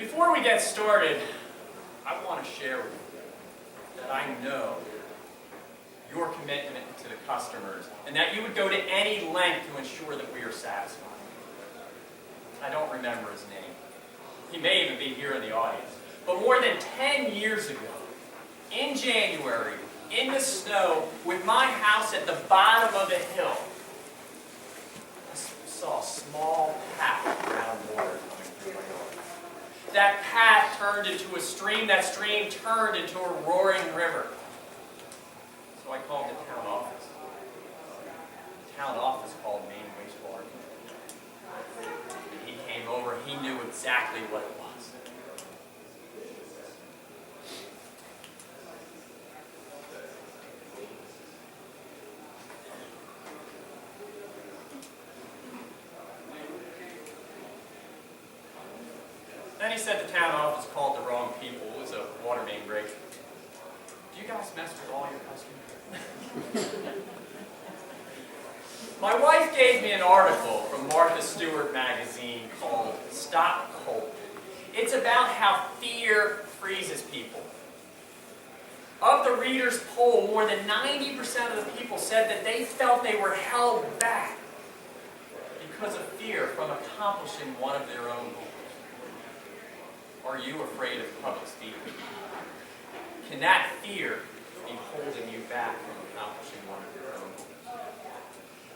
Before we get started, I want to share with you that I know your commitment to the customers and that you would go to any length to ensure that we are satisfied. I don't remember his name. He may even be here in the audience. But more than 10 years ago, in January, in the snow, with my house at the bottom of a hill, I saw a small path of brown water coming through my yard. That path turned into a stream. That stream turned into a roaring river. So I called the town office. The town office called Maine wastewater. And he came over. He knew exactly what it was. Then he said the town office called the wrong people. It was a water main break. Do you guys mess with all your customers? My wife gave me an article from Martha Stewart magazine called Stop Cold. It's about how fear freezes people. Of the readers' poll, more than 90% of the people said that they felt they were held back because of fear from accomplishing one of their own goals. Are you afraid of public speaking? Can that fear be holding you back from accomplishing one of your own goals?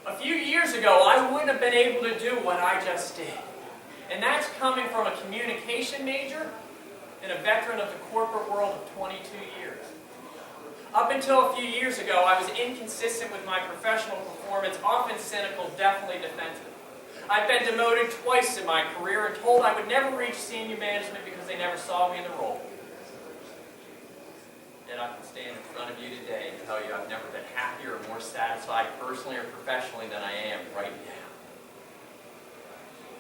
A few years ago, I wouldn't have been able to do what I just did. And that's coming from a communication major and a veteran of the corporate world of 22 years. Up until a few years ago, I was inconsistent with my professional performance, often cynical, definitely defensive. I've been demoted twice in my career and told I would never reach senior management because they never saw me in the role. Yet I can stand in front of you today and tell you I've never been happier or more satisfied personally or professionally than I am right now.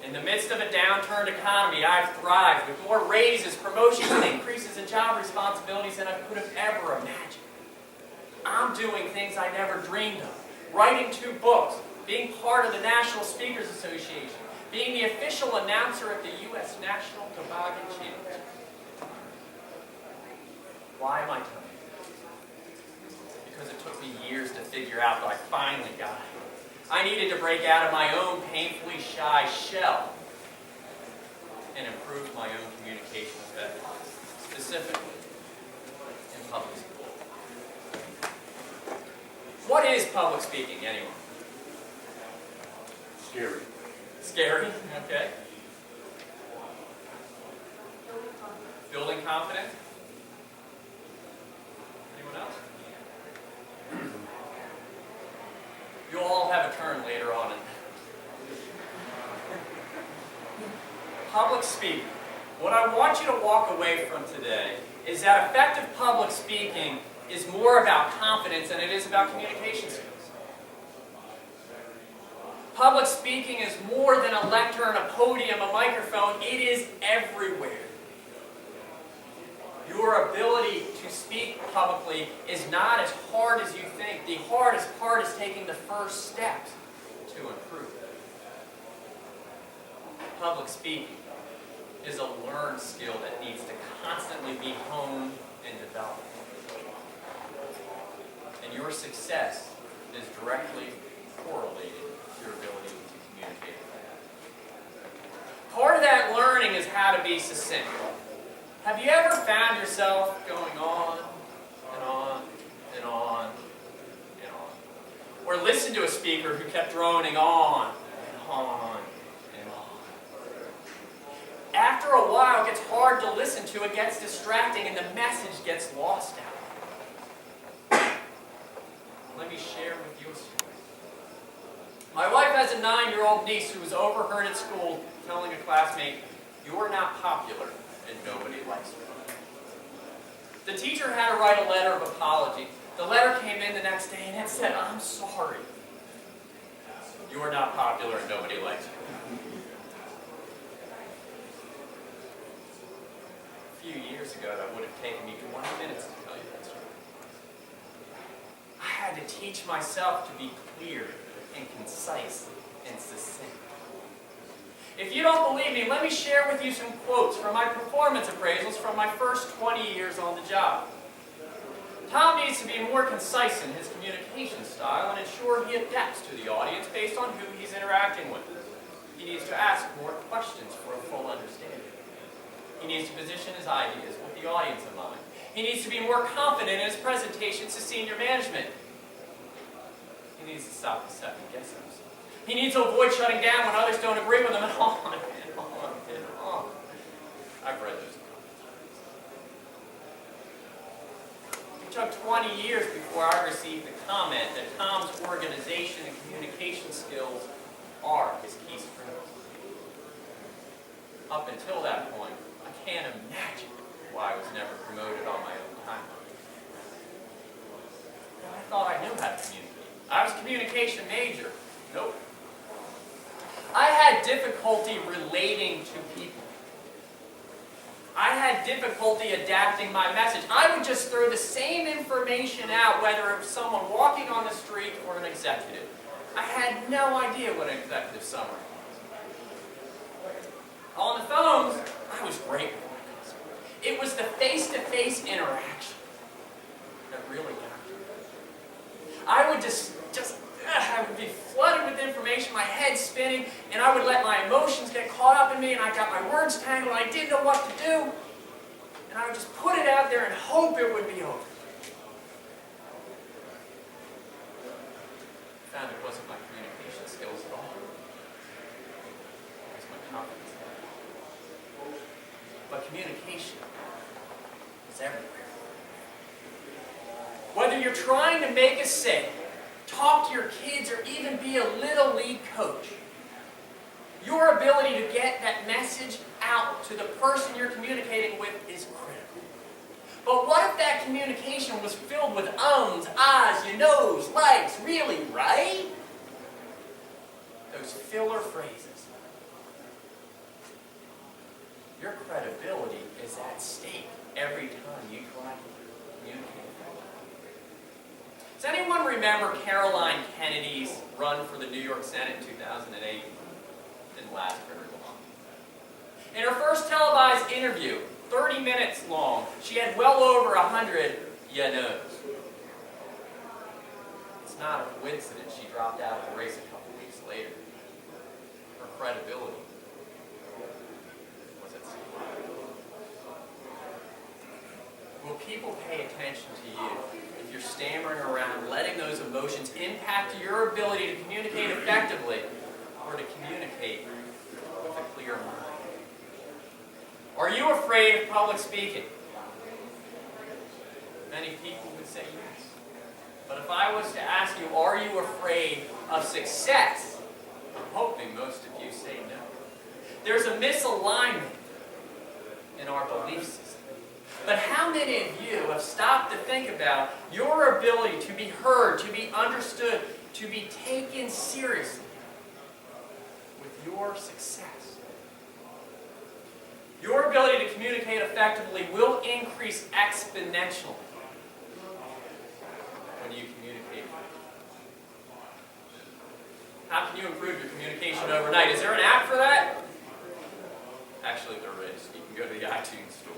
In the midst of a downturned economy, I've thrived with more raises, promotions, and increases in job responsibilities than I could have ever imagined. I'm doing things I never dreamed of. Writing 2 books, being part of the National Speakers Association, being the official announcer at the U.S. National Toboggan Championship. Why am I telling you? Because it took me years to figure out, but I finally got it. I needed to break out of my own painfully shy shell and improve my own communication effectiveness, specifically in public speaking. What is public speaking, anyway? Scary. Scary, okay. Building confidence. Anyone else? You'll all have a turn later on. Public speaking. What I want you to walk away from today is that effective public speaking is more about confidence than it is about communication skills. Public speaking is more than a lectern, a podium, a microphone. It is everywhere. Your ability to speak publicly is not as hard as you think. The hardest part is taking the first steps to improve. Public speaking is a learned skill that needs to constantly be honed and developed. And your success is directly correlated to your ability to communicate with that. Part of that learning is how to be succinct. Have you ever found yourself going on and on and on and on? Or listened to a speaker who kept droning on and on and on? After a while, it gets hard to listen to, it gets distracting, and the message gets lost out. Let me share with you a story. My wife has a 9-year-old niece who was overheard at school telling a classmate, "You're not popular and nobody likes you." The teacher had her write a letter of apology. The letter came in the next day and it said, "I'm sorry. You're not popular and nobody likes you." A few years ago, that would have taken me 20 minutes to tell you that story. I had to teach myself to be clear and concise and succinct. If you don't believe me, let me share with you some quotes from my performance appraisals from my first 20 years on the job. Tom needs to be more concise in his communication style and ensure he adapts to the audience based on who he's interacting with. He needs to ask more questions for a full understanding. He needs to position his ideas with the audience in mind. He needs to be more confident in his presentations to senior management. He needs to stop the second guessing. He needs to avoid shutting down when others don't agree with him, and on and on and on. I've read those. It took 20 years before I received the comment that Tom's organization and communication skills are his key strengths. Up until that point, I can't imagine why I was never promoted on my own timeline. I thought I knew how to communicate. I was a communication major. Nope. I had difficulty relating to people. I had difficulty adapting my message. I would just throw the same information out, whether it was someone walking on the street or an executive. I had no idea what an executive summary was. On the phones, I was great with my customers. It was the face-to-face interaction that really got me. I would I would be flooded with information, my head spinning, and I would let my emotions get caught up in me, and I got my words tangled, and I didn't know what to do. And I would just put it out there and hope it would be over. I found it wasn't my communication skills at all. It was my confidence level. But communication is everywhere. Whether you're trying to make a sale, talk to your kids, or even be a little league coach, your ability to get that message out to the person you're communicating with is critical. But what if that communication was filled with ums, ahs, you knows, likes, really, right? Those filler phrases. Your credibility is at stake every time you try to communicate. Does anyone remember Caroline Kennedy's run for the New York Senate in 2008? Didn't last very long. In her first televised interview, 30 minutes long, she had well over 100 ya-knows. It's not a coincidence she dropped out of the race a couple weeks later. Her credibility was at stake. Will people pay attention to you if you're stammering around, letting those emotions impact your ability to communicate effectively or to communicate with a clear mind? Are you afraid of public speaking? Many people would say yes. But if I was to ask you, are you afraid of success? I'm hoping most of you say no. There's a misalignment in our belief system. But how many of you have stopped to think about your ability to be heard, to be understood, to be taken seriously with your success? Your ability to communicate effectively will increase exponentially when you communicate. How can you improve your communication overnight? Is there an app for that? Actually, there is. You can go to the iTunes store.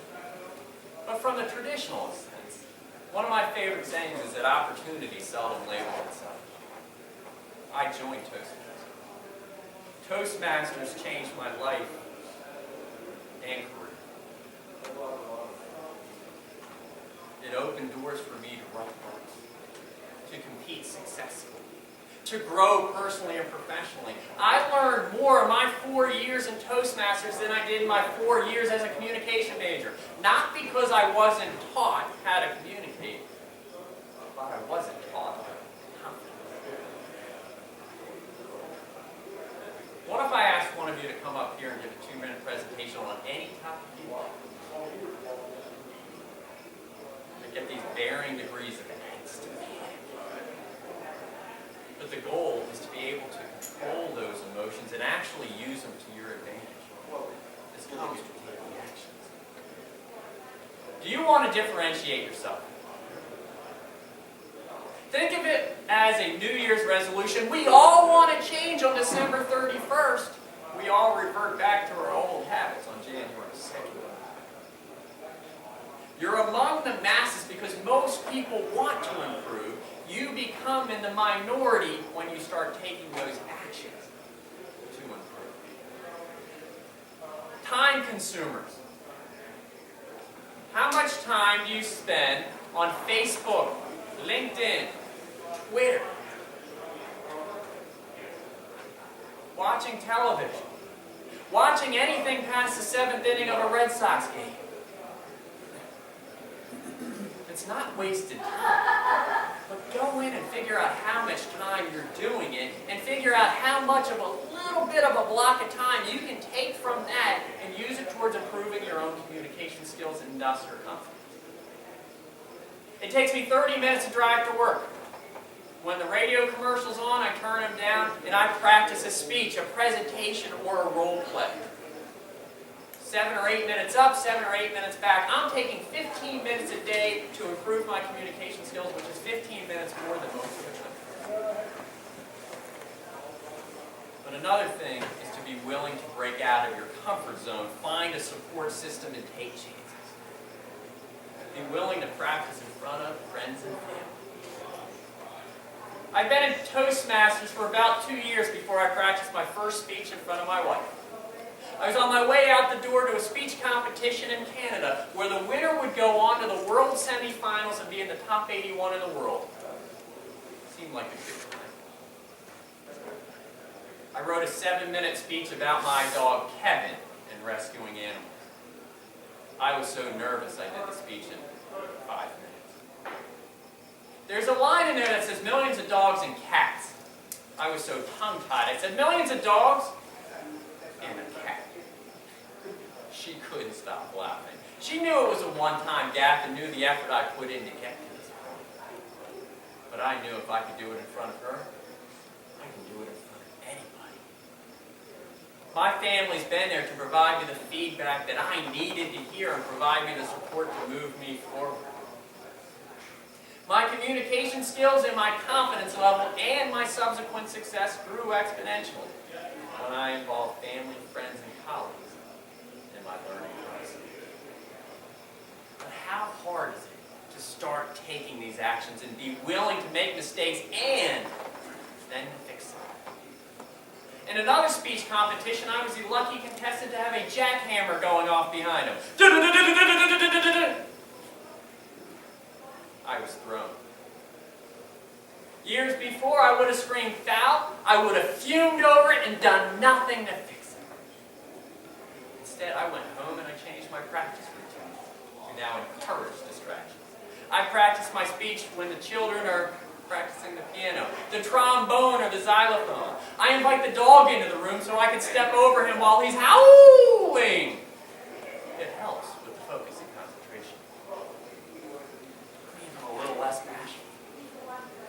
But from the traditional sense, one of my favorite sayings is that opportunity seldom labels itself. I joined Toastmasters. Toastmasters changed my life and career. It opened doors for me to write books, to compete successfully, to grow personally and professionally. I learned more in my 4 years in Toastmasters than I did in my 4 years as a communication major. Not because I wasn't taught how to communicate, but I wasn't taught how. What if I asked one of you to come up here and give a 2-minute presentation on any topic you want? To get these varying degrees of angst. But the goal is to be able to control those emotions and actually use them to your advantage. This comes with taking actions. Do you want to differentiate yourself? Think of it as a New Year's resolution. We all want to change on December 31st. we all revert back to our old habits on January 2nd. You're among the masses because most people want to improve. You become in the minority when you start taking those actions to improve. Time consumers. How much time do you spend on Facebook, LinkedIn, Twitter, watching television, watching anything past the 7th inning of a Red Sox game? It's not wasted time. But go in and figure out how much time you're doing it, and figure out how much of a little bit of a block of time you can take from that and use it towards improving your own communication skills and thus your confidence. It takes me 30 minutes to drive to work. When the radio commercial's on, I turn them down and I practice a speech, a presentation, or a role play. 7 or 8 minutes up, 7 or 8 minutes back. I'm taking 15 minutes a day to improve my communication skills, which is 15 minutes more than most of the time. But another thing is to be willing to break out of your comfort zone, find a support system, and take chances. Be willing to practice in front of friends and family. I've been in Toastmasters for about 2 years before I practiced my first speech in front of my wife. I was on my way out the door to a speech competition in Canada where the winner would go on to the World Semifinals and be in the top 81 in the world. Seemed like a good time. I wrote a 7-minute speech about my dog Kevin and rescuing animals. I was so nervous I did the speech in 5 minutes. There's a line in there that says millions of dogs and cats. I was so tongue-tied. I said millions of dogs and a cat. She couldn't stop laughing. She knew it was a one-time gaffe and knew the effort I put in to get to this point. But I knew if I could do it in front of her, I can do it in front of anybody. My family's been there to provide me the feedback that I needed to hear and provide me the support to move me forward. My communication skills and my confidence level and my subsequent success grew exponentially when I involved family, friends, and colleagues in my learning process. But how hard is it to start taking these actions and be willing to make mistakes and then fix them? In another speech competition, I was the lucky contestant to have a jackhammer going off behind him. I was thrown. Years before, I would have screamed foul, I would have fumed over it and done nothing to fix it. Instead, I went home and I changed my practice routine to now encourage distractions. I practice my speech when the children are practicing the piano, the trombone, or the xylophone. I invite the dog into the room so I can step over him while he's howling. It helps with the focus and concentration. Even a little less bashful.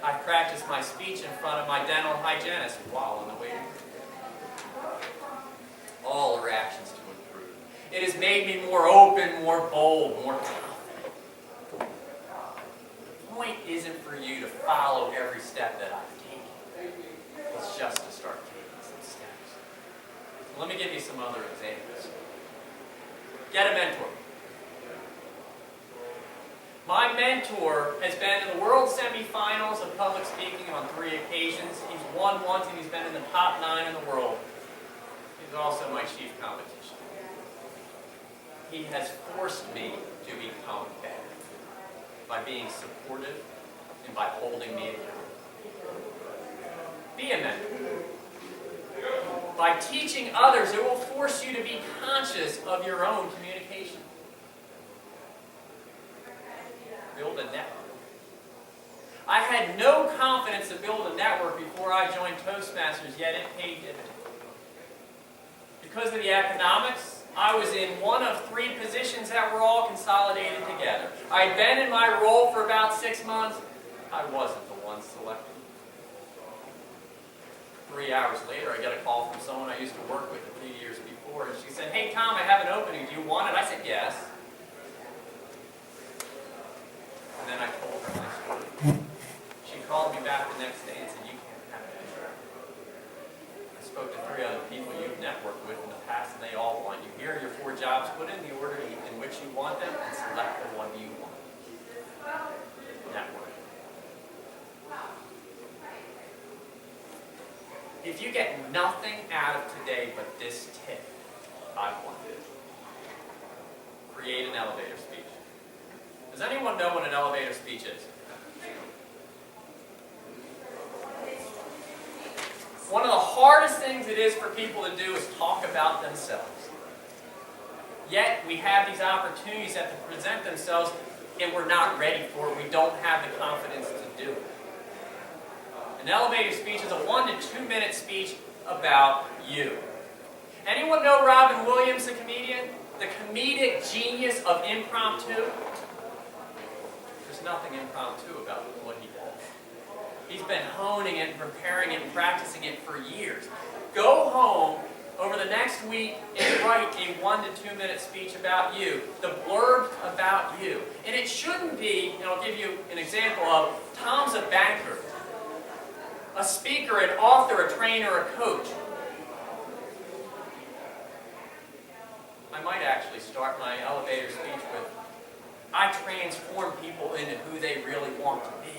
I practice my speech in front of my dental hygienist while in the waiting room. All are actions to improve. It has made me more open, more bold, more confident. The point isn't for you to follow every step that I've taken. It's just to start taking some steps. Let me give you some other examples. Get a mentor. My mentor has been in the World Semifinals of public speaking on 3 occasions. He's won once and he's been in the top 9 in the world. He's also my chief competition. He has forced me to become better by being supportive and by holding me accountable. Be a mentor. By teaching others, it will force you to be conscious of your own communication. Build a network. I had no confidence to build a network before I joined Toastmasters, yet it paid dividends. Because of the economics, I was in one of 3 positions that were all consolidated together. I had been in my role for about 6 months. I wasn't the one selected. 3 hours later, I got a call from someone I used to work with a few years before, and she said, "Hey Tom, I have an opening. Do you want it?" I said, "Yes." And then I told her my story. She called me back the next day and said, "You can't have it." I spoke to 3 other people you've networked with in the past, and they all want you. Here are your 4 jobs. Put in the order in which you want them, and select the one you want. Network. If you get nothing out of today but this tip, I've won it. Create an elevator speech. Does anyone know what an elevator speech is? One of the hardest things it is for people to do is talk about themselves. Yet we have these opportunities that to present themselves, and we're not ready for it. We don't have the confidence to do it. An elevator speech is a 1 to 2 minute speech about you. Anyone know Robin Williams, the comedian? The comedic genius of impromptu? There's nothing impromptu about what he does. He's been honing it, preparing it, and practicing it for years. Go home over the next week and write a 1 to 2 minute speech about you, the blurb about you. And it shouldn't be, and I'll give you an example of, Tom's a banker, a speaker, an author, a trainer, a coach. I might actually start my elevator speech with, I transform people into who they really want to be.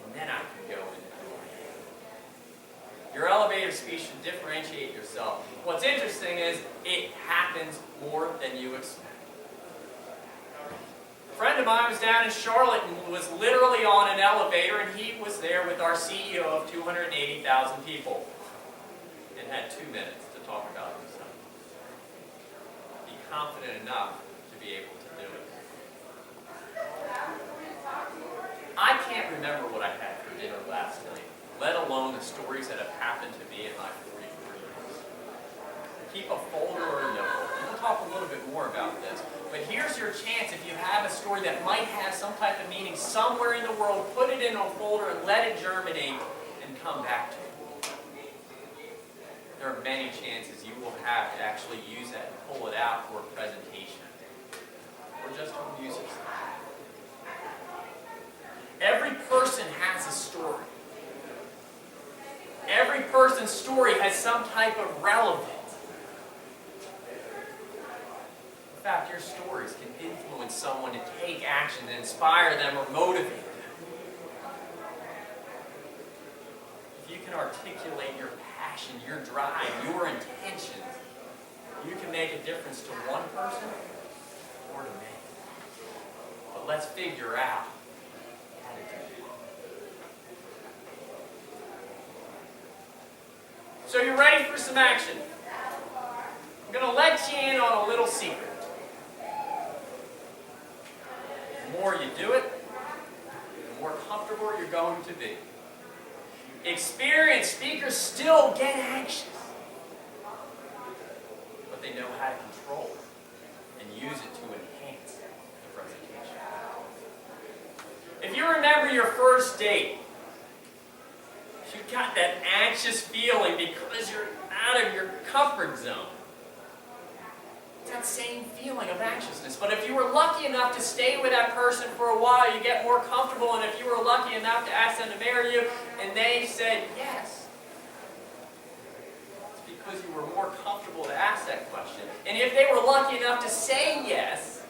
And then I can go into who I am. Your elevator speech should differentiate yourself. What's interesting is it happens more than you expect. A friend of mine was down in Charlotte and was literally on an elevator, and he was there with our CEO of 280,000 people and had 2 minutes to talk about himself. Be confident enough to be able to do it. I can't remember what I had for dinner last night, let alone the stories that have happened to me in my 44 years. Keep a folder or a notebook. We'll talk a little bit more about this. But here's your chance, if you have a story that might have some type of meaning somewhere in the world, put it in a folder and let it germinate and come back to it. There are many chances you will have to actually use that and pull it out for a presentation. Or just home use it. Every person has a story. Every person's story has some type of relevance. In fact, your stories can influence someone to take action, to inspire them or motivate them. If you can articulate your passion, your drive, your intentions, you can make a difference to one person or to many. But let's figure out how to do it. So you're ready for some action. I'm going to let you in on a little secret. The more you do it, the more comfortable you're going to be. Experienced speakers still get anxious, but they know how to control it and use it to enhance the presentation. If you remember your first date, you got that anxious feeling because you're out of your comfort zone. It's that same feeling of anxiousness. But if you were lucky enough to stay with that person for a while, you get more comfortable. And if you were lucky enough to ask them to marry you, and they said yes, it's because you were more comfortable to ask that question. And if they were lucky enough to say yes,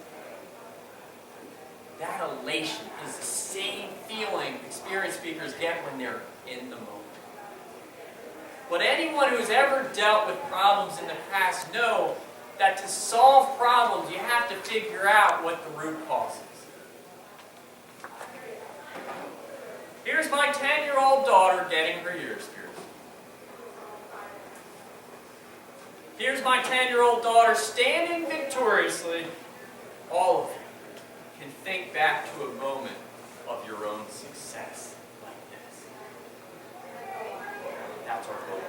that elation is the same feeling experienced speakers get when they're in the moment. But anyone who's ever dealt with problems in the past know that to solve problems, you have to figure out what the root cause is. Here's my 10-year-old daughter getting her ears pierced. Here's my 10-year-old daughter standing victoriously. All of you can think back to a moment of your own success like this. That's our goal.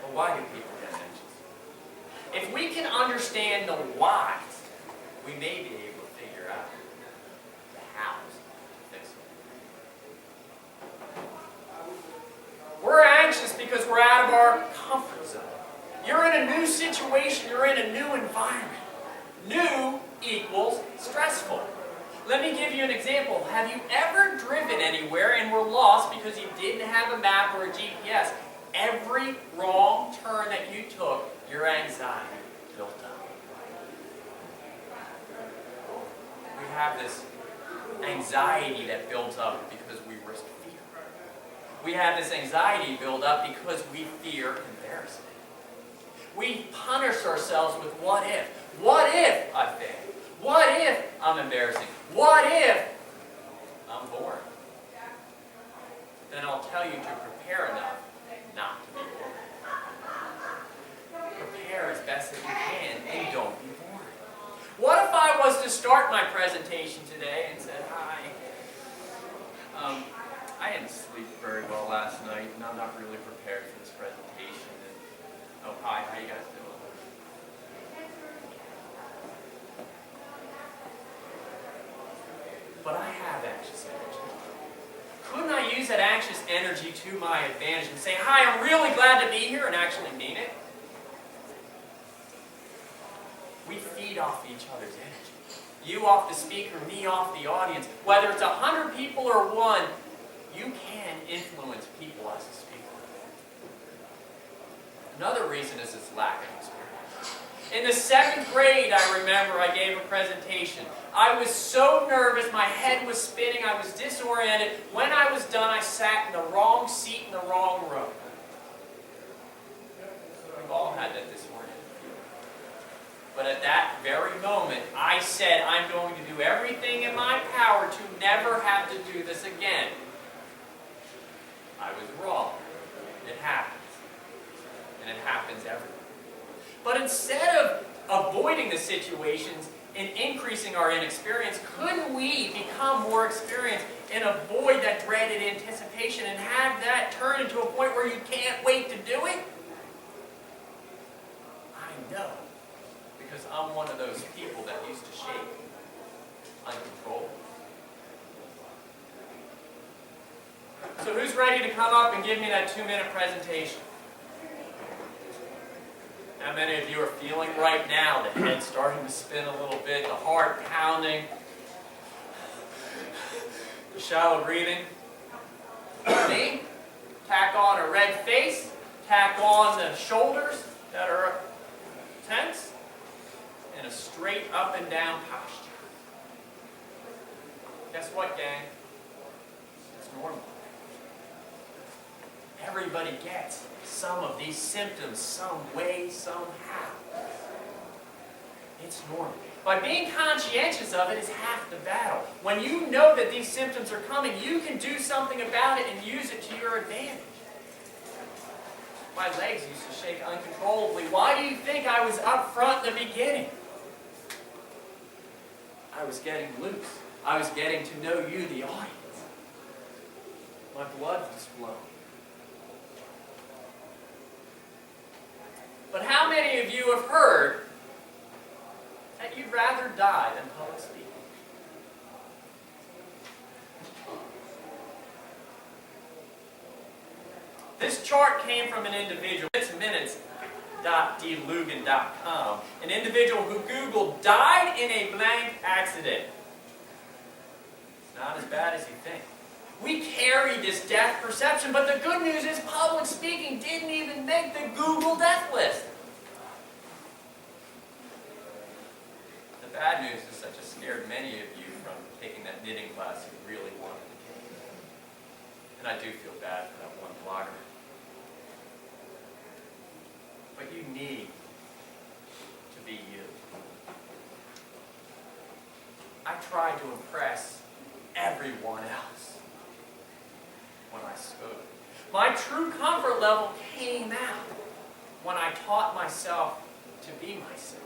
But why do people get anxious? If we can understand the whys, we may be able to figure out the hows to fix it. We're anxious because we're out of our comfort zone. You're in a new situation, you're in a new environment. New equals stressful. Let me give you an example. Have you ever driven anywhere and were lost because you didn't have a map or a GPS? Every wrong turn that you took, your anxiety built up. We have this anxiety that builds up because we risk fear. We have this anxiety build up because we fear embarrassment. We punish ourselves with what if. What if I fail? What if I'm embarrassing? What if I'm boring? Then I'll tell you to prepare enough not to be bored. Prepare as best as you can and don't be bored. What if I was to start my presentation today and said, hi, I didn't sleep very well last night and I'm not really prepared for this presentation. And, oh, hi, how you guys doing? But I have anxious energy. Couldn't I use that anxious energy to my advantage and say, hi, I'm really glad to be here, and actually mean it? We feed off each other's energy. You off the speaker, me off the audience. Whether it's 100 people or one, you can influence people as a speaker. Another reason is this lack of experience. In the 2nd grade, I remember I gave a presentation. I was so nervous, my head was spinning, I was disoriented. When I was done, I sat in the wrong seat in the wrong row. We've all had that disoriented feeling. But at that very moment, I said, I'm going to do everything in my power to never have to do this again. I was wrong. It happens. And it happens everywhere. But instead of avoiding the situations and increasing our inexperience, couldn't we become more experienced and avoid that dreaded anticipation and have that turn into a point where you can't wait to do it? I know, because I'm one of those people that used to shake uncontrollably. So who's ready to come up and give me that 2-minute presentation? How many of you are feeling right now the head starting to spin a little bit, the heart pounding, the shallow breathing? Me? Tack on a red face, tack on the shoulders that are tense, and a straight up and down posture. Guess what, gang? It's normal. Everybody gets some of these symptoms some way, somehow. It's normal. By being conscientious of it is half the battle. When you know that these symptoms are coming, you can do something about it and use it to your advantage. My legs used to shake uncontrollably. Why do you think I was up front in the beginning? I was getting loose. I was getting to know you, the audience. My blood was flowing. But how many of you have heard that you'd rather die than public speaking? This chart came from an individual. It's minutes.dlugan.com. An individual who Googled died in a blank accident. It's not as bad as you think. We carry this death perception, but the good news is public speaking didn't even make the Google death list. The bad news is that just scared many of you from taking that knitting class you really wanted to take. And I do feel bad for that one blogger. But you need to be you. I tried to impress everyone else when I spoke. My true comfort level came out when I taught myself to be myself.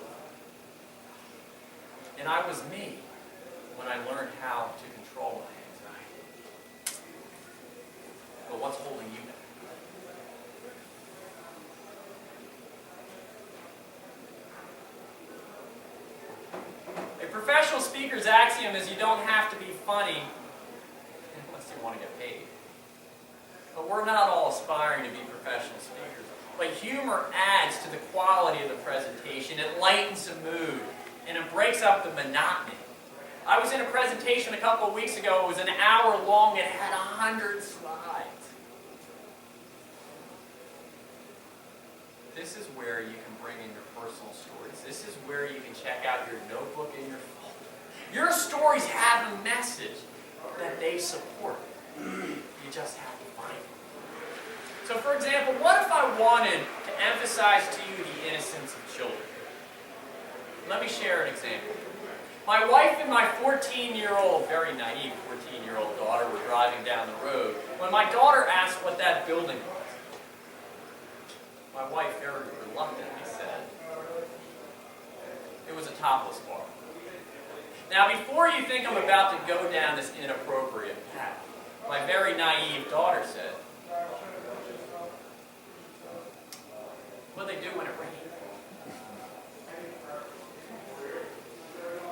And I was me when I learned how to control my anxiety. But what's holding you back? A professional speaker's axiom is you don't have to be funny unless you want to get paid. But we're not all aspiring to be professional speakers. But humor adds to the quality of the presentation. It lightens the mood, and it breaks up the monotony. I was in a presentation a couple of weeks ago. It was an hour long. It had 100 slides. This is where you can bring in your personal stories. This is where you can check out your notebook and your phone. Your stories have a message that they support. You just have to find it. So for example, what if I wanted to emphasize to you the innocence of children? Let me share an example. My wife and my 14-year-old, very naive 14-year-old daughter were driving down the road when my daughter asked what that building was. My wife very reluctantly said, it was a topless bar. Now before you think I'm about to go down this inappropriate path, my very naive daughter said, what do they do when it rains?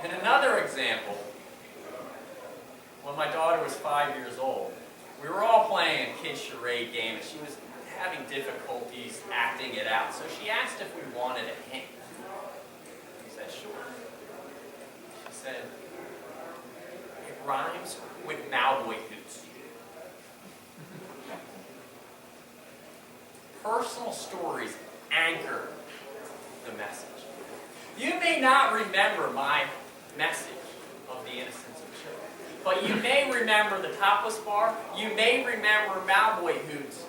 In another example, when my daughter was 5 years old, we were all playing a kid's charade game and she was having difficulties acting it out. So she asked if we wanted a hint. We said, sure. She said, it rhymes with Mowboy hoots. Personal stories anchor the message. You may not remember my message of the innocence of children, but you may remember the topless bar, you may remember Mowboy hoots.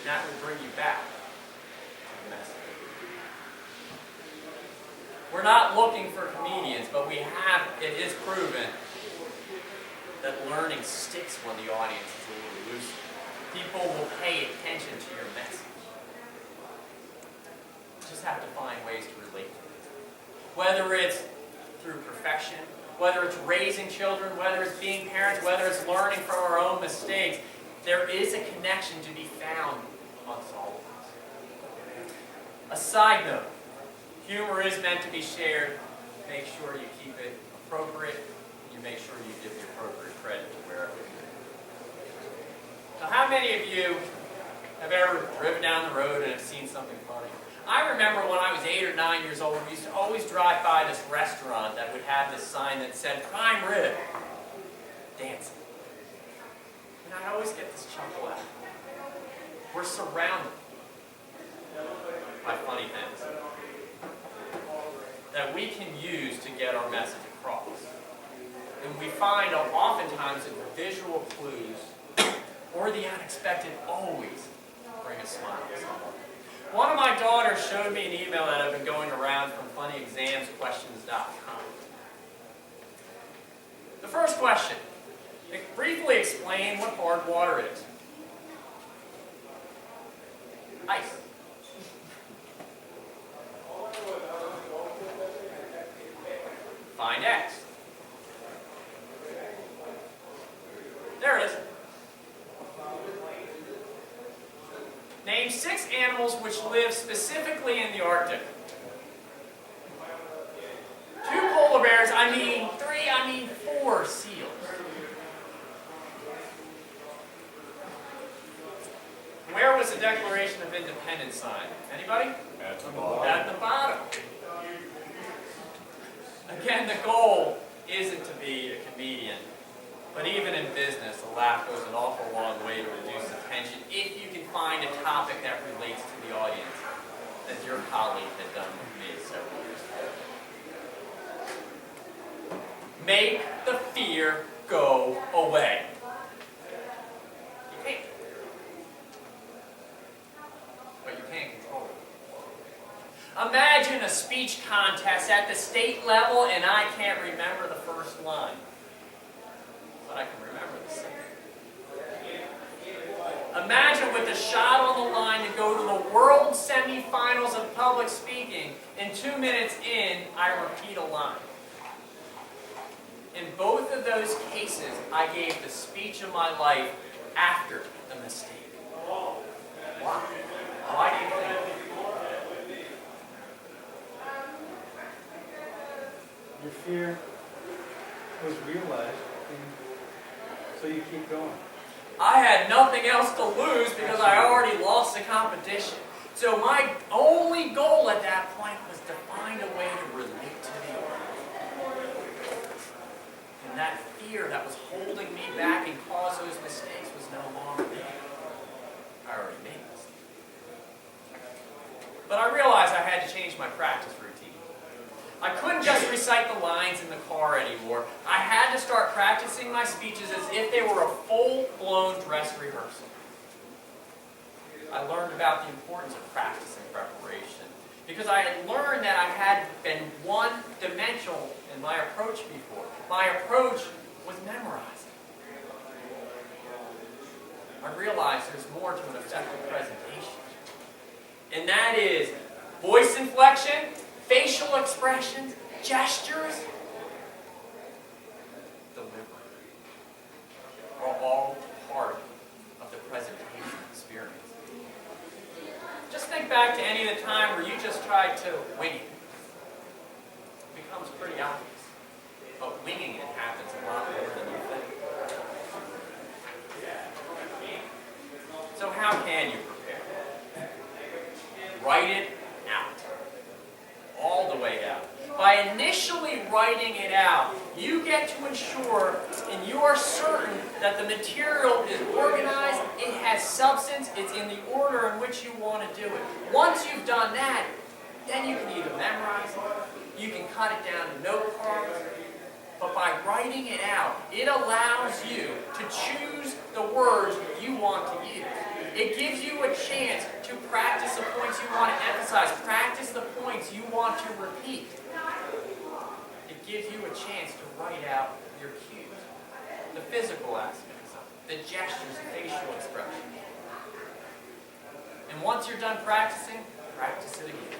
That will bring you back to the message. We're not looking for comedians, but it is proven that learning sticks when the audience is a little loose. People will pay attention to your message. You just have to find ways to relate to it. Whether it's through perfection, whether it's raising children, whether it's being parents, whether it's learning from our own mistakes, there is a connection to be found amongst all of us. A side note, humor is meant to be shared. Make sure you keep it appropriate. You make sure you give the appropriate credit to wherever you go. Now, how many of you have ever driven down the road and have seen something funny? I remember when I was 8 or 9 years old, we used to always drive by this restaurant that would have this sign that said, prime rib, dancing. And I'd always get this chuckle out. We're surrounded by funny things that we can use to get our message across. And we find oftentimes that the visual clues or the unexpected always bring a smile to someone. One of my daughters showed me an email that had been going around from funnyexamsquestions.com. The first question, briefly explain what hard water is. Ice. Find X. There it is. Name 6 animals which live specifically in the Arctic. 2 polar bears, 3, 4 seals. Where was the Declaration of Independence signed? Anybody? At the bottom. At the bottom. Again, the goal isn't to be a comedian, but even in business, a laugh goes an awful long way to reduce the tension if you can find a topic that relates to the audience, as your colleague had done with me several years ago. Make the fear go away. You can't. But you can control it. Imagine a speech contest at the state level and I can't remember the first line, but I can remember the second. Imagine with a shot on the line to go to the world semifinals of public speaking, and 2 minutes in, I repeat a line. In both of those cases, I gave the speech of my life after the mistake. Why? Why do you think? Your fear was realized, and so you keep going. I had nothing else to lose because I already lost the competition. So my only goal at that point was to find a way to relate to the audience. But I realized I had to change my practice routine. I couldn't just recite the lines in the car anymore. I had to start practicing my speeches as if they were a full-blown dress rehearsal. I learned about the importance of practice and preparation because I had learned that I had been one-dimensional in my approach before. My approach was memorizing. I realized there's more to an effective presentation. And that is voice inflection, facial expressions, gestures, delivery are all part of the presentation experience. Just think back to any of the time where you just tried to wing it. It becomes pretty obvious. But winging it happens a lot more than you think. So how can you prepare? Write it out. All the way out. By initially writing it out, you get to ensure and you are certain that the material is organized, it has substance, it's in the order in which you want to do it. Once you've done that, then you can either memorize it, you can cut it down to note cards, but by writing it out, it allows you to choose the words you want to use. It gives you a chance to practice the points you want to emphasize, practice the points you want to repeat. It gives you a chance to write out your cues, the physical aspects of it, the gestures, facial expressions. And once you're done practicing, practice it again.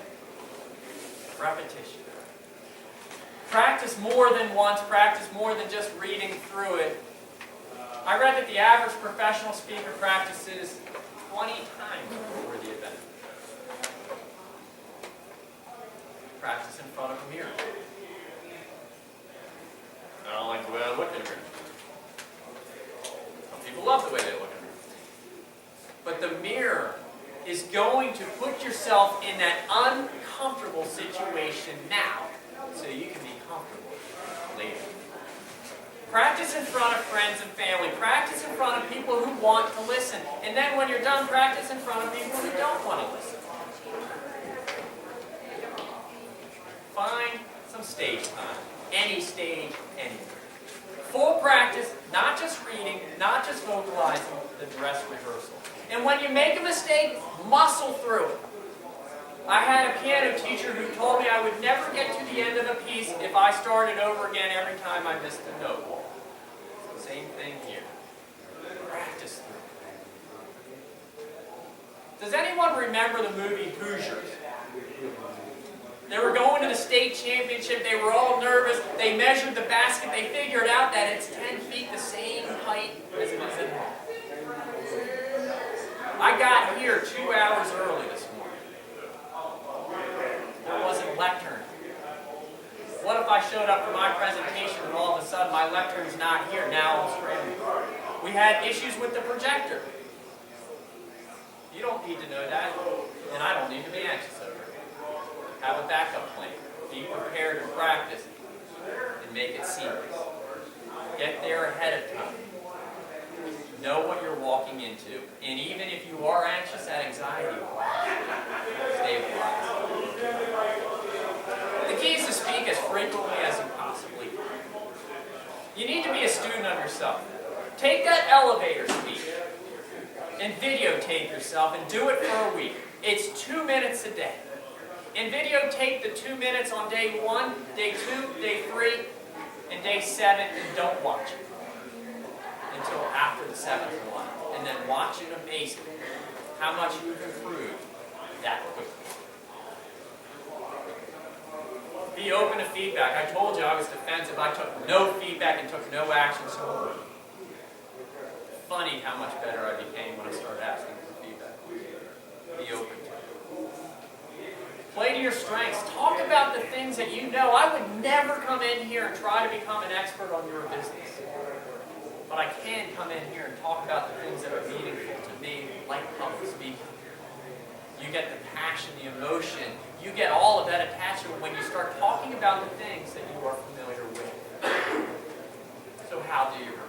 Repetition. Practice more than once, practice more than just reading through it. I read that the average professional speaker practices 20 times before the event. Practice in front of a mirror. I don't like the way I look in a mirror. Some people love the way they look in a mirror. But the mirror is going to put yourself in that uncomfortable situation now so you can be comfortable later. Practice in front of friends and family. Practice in front of people who want to listen. And then when you're done, practice in front of people who don't want to listen. Find some stage time. Any stage, anywhere. Full practice, not just reading, not just vocalizing, the dress rehearsal. And when you make a mistake, muscle through it. I had a piano teacher who told me I would never get to the end of a piece if I started over again every time I missed a note. Same thing here. Practice through it. Does anyone remember the movie Hoosiers? They were going to the state championship. They were all nervous. They measured the basket. They figured out that it's 10 feet, the same height as it is at home. I got here 2 hours early this morning. I wasn't lecturning. What if I showed up for my presentation and all of a sudden my lectern's not here? Now I'm scrambling. We had issues with the projector. You don't need to know that, and I don't need to be anxious over it. Have a backup plan. Be prepared to practice and make it seamless. Get there ahead of time. Know what you're walking into. And even if you are anxious, that anxiety will stabilize. The key is to speak as frequently as you possibly can. You need to be a student of yourself. Take that elevator speech and videotape yourself and do it for a week. It's 2 minutes a day. And videotape the 2 minutes on day 1, day 2, day 3, and day 7, and don't watch it until after the 7th one. And then watch it amazingly how much you've improved that quickly. Be open to feedback. I told you I was defensive. I took no feedback and took no action. So funny how much better I became when I started asking for feedback. Be open to it. Play to your strengths. Talk about the things that you know. I would never come in here and try to become an expert on your business. But I can come in here and talk about the things that are meaningful to me, like public speaking. You get the passion, the emotion. You get all of that attachment when you start talking about the things that you are familiar with. So how do you prepare?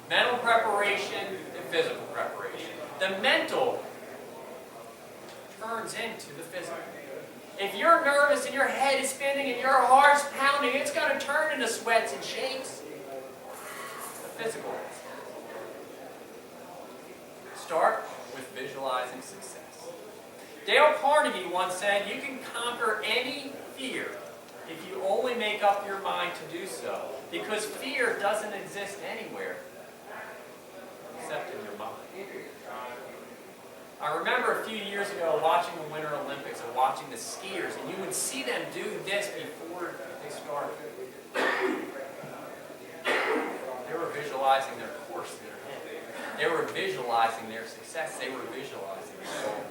Mental preparation and physical preparation. The mental turns into the physical. If you're nervous and your head is spinning and your heart's pounding, it's going to turn into sweats and shakes. The physical. Start with visualizing success. Dale Carnegie once said, you can conquer any fear if you only make up your mind to do so, because fear doesn't exist anywhere except in your mind. I remember a few years ago watching the Winter Olympics and watching the skiers, and you would see them do this before they started. They were visualizing their course in their head. They were visualizing their success. They were visualizing their goal.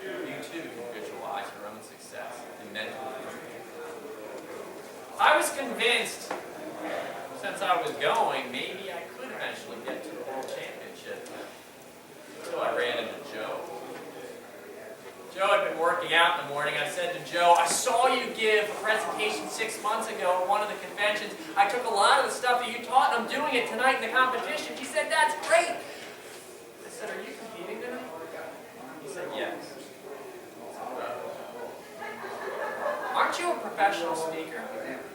You too can visualize your own success and mentally. I was convinced, since I was going, maybe I could eventually get to the World Championship. Until I ran into Joe. Joe had been working out in the morning. I said to Joe, I saw you give a presentation 6 months ago at one of the conventions. I took a lot of the stuff that you taught and I'm doing it tonight in the competition. He said, that's great. I said, are you competing tonight? He said, yes. Aren't you a professional speaker?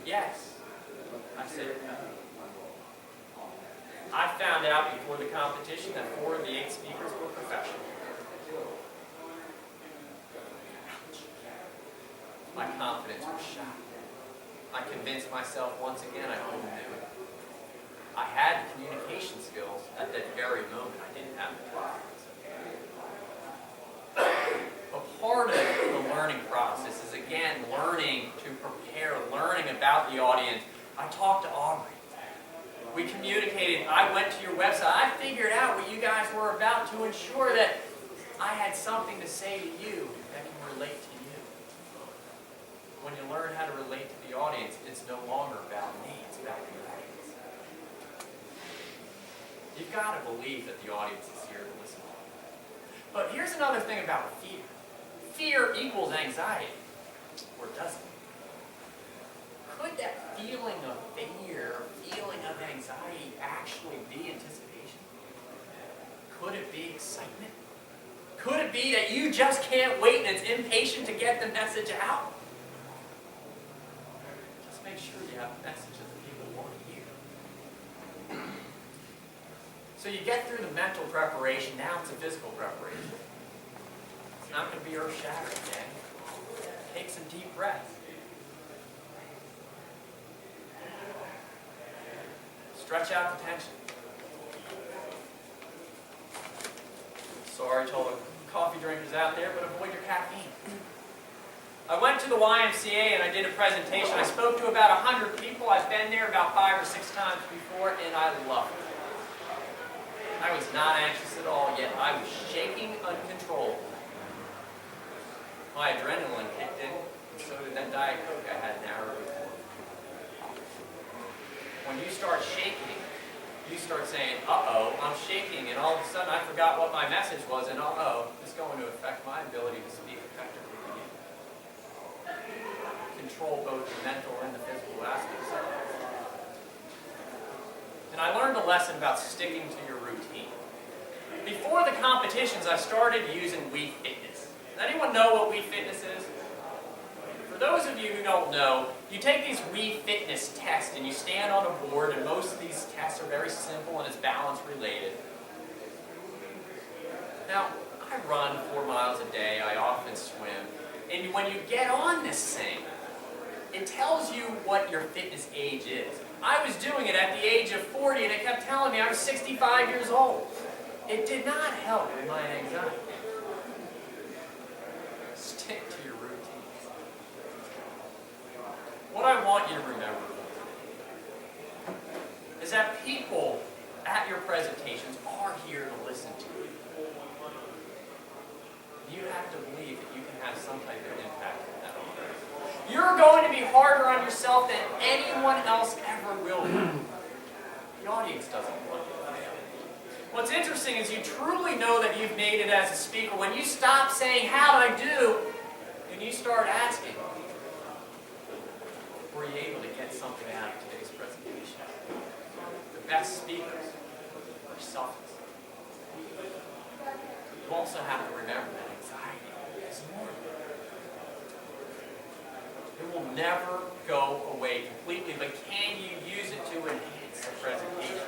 Yes. I said, no. I found out before the competition that 4 of the 8 speakers were professional. My confidence was shot. I convinced myself once again I couldn't do it. I had the communication skills at that very moment. I didn't have the confidence. But part of the learning process is, again, learning to prepare, learning about the audience. I talked to Aubrey. We communicated. I went to your website. I figured out what you guys were about to ensure that I had something to say to you that can relate to you. When you learn how to relate to the audience, it's no longer about me. It's about the audience. You've got to believe that the audience is here to listen. But here's another thing about fear. Fear equals anxiety, or doesn't it? Could that feeling of fear, feeling of anxiety actually be anticipation? Could it be excitement? Could it be that you just can't wait and it's impatient to get the message out? Just make sure you have a message that the people want to hear. So you get through the mental preparation, now it's a physical preparation. It's not going to be earth-shattering, okay? Take some deep breaths. Stretch out the tension. Sorry to all the coffee drinkers out there, but avoid your caffeine. I went to the YMCA and I did a presentation. I spoke to about 100 people. I've been there about 5 or 6 times before, and I loved it. I was not anxious at all, yet I was shaking uncontrollably. My adrenaline kicked in, and so did that Diet Coke I had an hour before. When you start shaking, you start saying, uh-oh, I'm shaking, and all of a sudden I forgot what my message was, and uh-oh, it's going to affect my ability to speak effectively again. Control both the mental and the physical aspects of it. And I learned a lesson about sticking to your routine. Before the competitions, I started using Wii Fitness. Does anyone know what Wii Fitness is? For those of you who don't know, you take these Wii Fitness tests and you stand on a board, and most of these tests are very simple and it's balance related. Now, I run 4 miles a day, I often swim, and when you get on this thing, it tells you what your fitness age is. I was doing it at the age of 40 and it kept telling me I was 65 years old. It did not help with my anxiety. Stick to your routines. What I want you to remember is that people at your presentations are here to listen to you. You have to believe that you can have some type of impact on that audience. You're going to be harder on yourself than anyone else ever will be. The audience doesn't want you. What's interesting is you truly know that you've made it as a speaker when you stop saying, how'd I do? And you start asking, were you able to get something out of today's presentation? The best speakers are selfless. You also have to remember that anxiety It will never go away completely, but can you use it to enhance the presentation?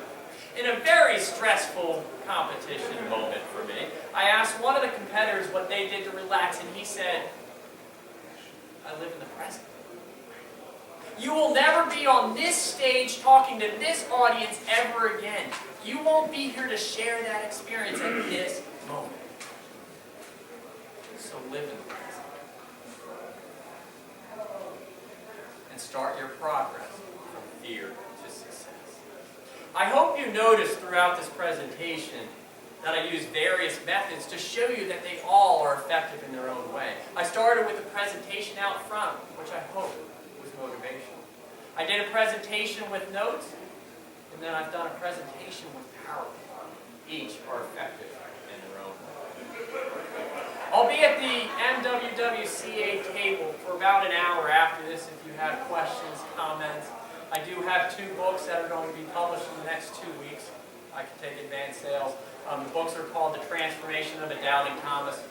In a very stressful competition moment for me, I asked one of the competitors what they did to relax, and he said, I live in the present. You will never be on this stage talking to this audience ever again. You won't be here to share that experience at this moment. So live in the present. And start your progress from fear to success. I hope you noticed throughout this presentation that I use various methods to show you that they all are effective in their own way. I started with a presentation out front, which I hope was motivational. I did a presentation with notes, and then I've done a presentation with PowerPoint. Each are effective in their own way. I'll be at the MWWCA table for about an hour after this if you have questions, comments. I do have 2 books that are going to be published in the next 2 weeks. I can take advanced sales. The books are called The Transformation of a Dowd and Thomas,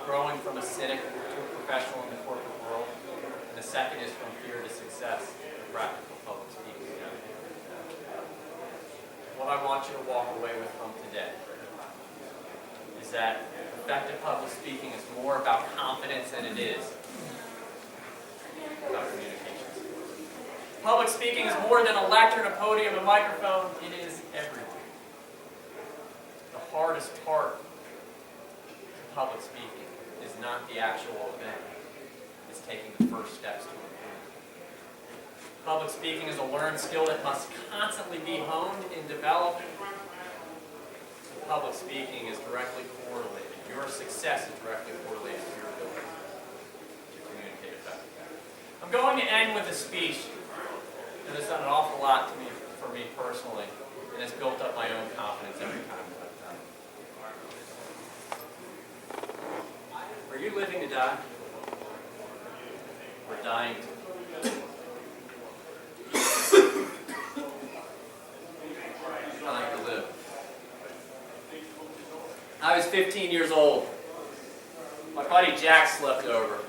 Growing from a Cynic to a Professional in the Corporate World. And the second is From Fear to Success, the Practical Public Speaking. What I want you to walk away with from today is that effective public speaking is more about confidence than it is about communications. Public speaking is more than a lectern, a podium, a microphone. It is everything. The hardest part of public speaking is not the actual event. It's taking the first steps to improve. Public speaking is a learned skill that must constantly be honed and developed. Public speaking is directly correlated. Your success is directly correlated to your ability to communicate effectively. I'm going to end with a speech that has done an awful lot to me, for me personally, and has built up my own confidence every time that I've done it. Are you living to die? Or dying to? Dying to live. I was 15 years old. My buddy Jack slept over.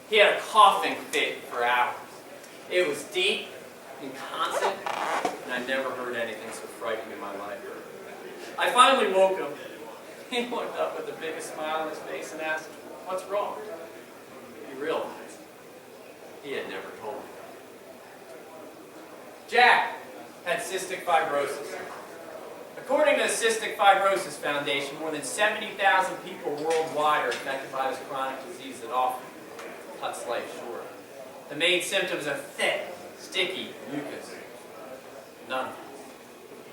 He had a coughing fit for hours. It was deep and constant, and I never heard anything so frightening in my life. I finally woke him. He looked up with the biggest smile on his face and asked, "What's wrong?" He realized he had never told me. Jack had cystic fibrosis. According to the Cystic Fibrosis Foundation, more than 70,000 people worldwide are affected by this chronic disease that often cuts life short. The main symptoms are thick, sticky mucus. None of us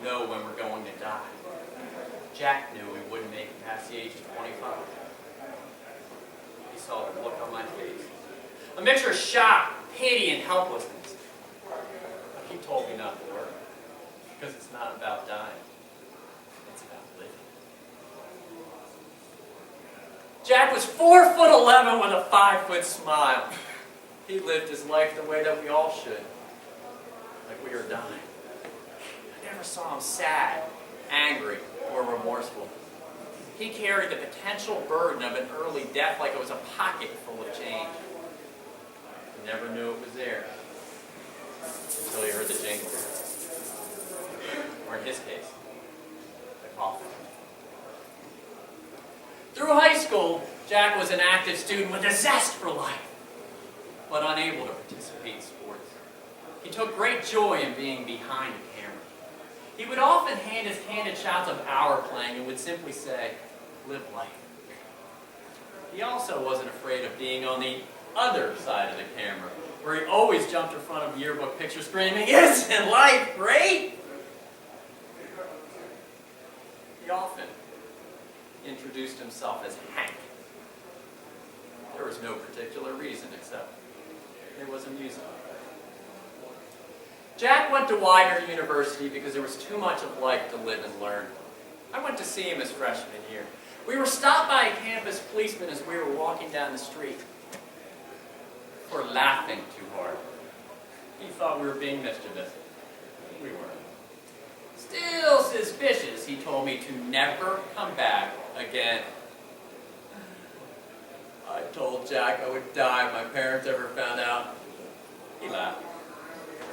know when we're going to die. Jack knew he wouldn't make it past the age of 25. He saw the look on my face. A mixture of shock, pity, and helplessness. But he told me not to worry, because it's not about dying. It's about living. Jack was 4'11" with a 5-foot smile. He lived his life the way that we all should, like we were dying. I never saw him sad, angry, or remorseful. He carried the potential burden of an early death like it was a pocket full of change. He never knew it was there until he heard the jingle. Or in his case, the coffin. Through high school, Jack was an active student with a zest for life, but unable to participate in sports. He took great joy in being behind the camera. He would often hand his candid shots of our playing and would simply say, "Live life." He also wasn't afraid of being on the other side of the camera, where he always jumped in front of a yearbook picture screaming, "Isn't life great?" He often introduced himself as Hank. There was no particular reason except it was amusing. Jack went to Widener University because there was too much of life to live and learn. I went to see him his freshman year. We were stopped by a campus policeman as we were walking down the street. For laughing too hard. He thought we were being mischievous. We weren't. Still suspicious, he told me to never come back again. I told Jack I would die if my parents ever found out. He laughed.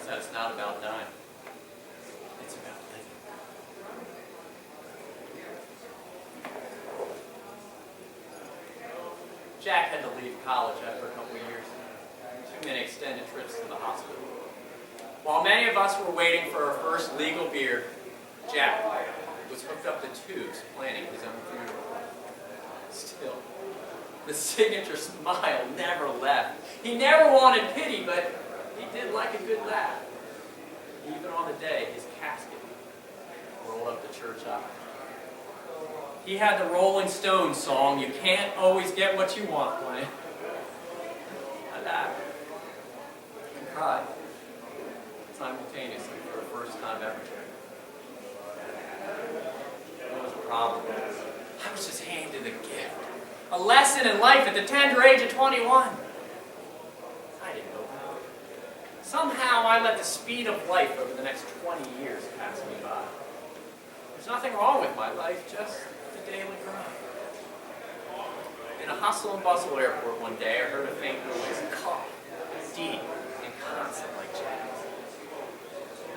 Said it's not about dying. It's about living. Jack had to leave college after a couple of years. Too many extended trips to the hospital. While many of us were waiting for our first legal beer, Jack was hooked up to tubes planning his own funeral. Still, the signature smile never left. He never wanted pity, but he did like a good laugh. Even on the day his casket rolled up the church aisle. He had the Rolling Stones song, "You Can't Always Get What You Want," playing. I laughed and cried simultaneously for the first time ever. There was a problem. I was just handed a gift. A lesson in life at the tender age of 21. I didn't know how. Somehow I let the speed of life over the next 20 years pass me by. There's nothing wrong with my life, just the daily grind. In a hustle and bustle airport one day, I heard a faint noise, cough, deep and constant like jazz.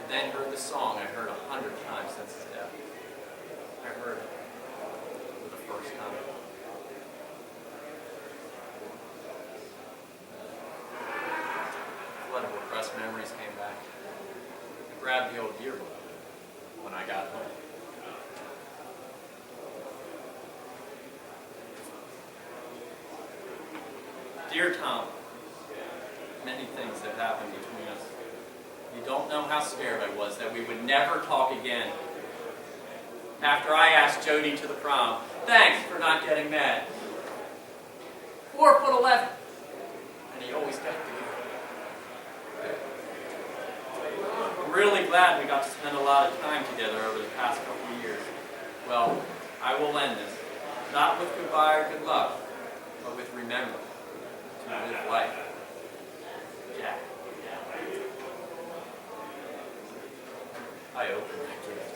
And then heard the song I heard 100 times since his death. I heard it for the first time. A flood of repressed memories came back. I grabbed the old yearbook when I got home. Dear Tom, many things have happened between us. You don't know how scared I was that we would never talk again. After I asked Jody to the prom, thanks for not getting mad. 4 foot 11, and he always got the gift. I'm really glad we got to spend a lot of time together over the past couple of years. Well, I will end this, not with goodbye or good luck, but with remember to live life. Jack. I opened that gift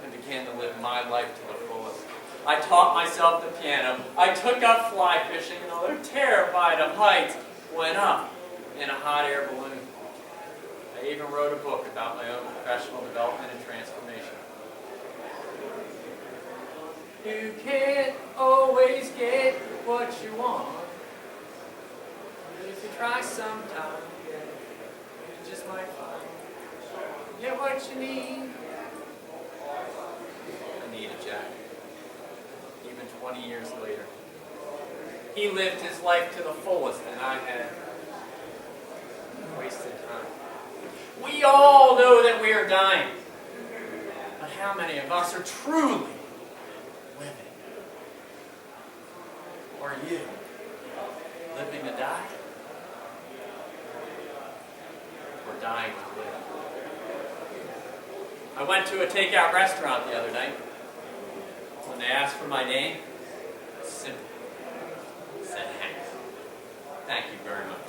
and began to live my life to the fullest. I taught myself the piano. I took up fly fishing, and although terrified of heights, went up in a hot air balloon. I even wrote a book about my own professional development and transformation. You can't always get what you want. But if you try sometime, you just might find get what you need. I needed Jack. Even 20 years later. He lived his life to the fullest, and I had wasted time. We all know that we are dying. But how many of us are truly living? Are you living to die? Or dying to live? I went to a takeout restaurant the other night. When they asked for my name, I simply said Hank. Thank you very much.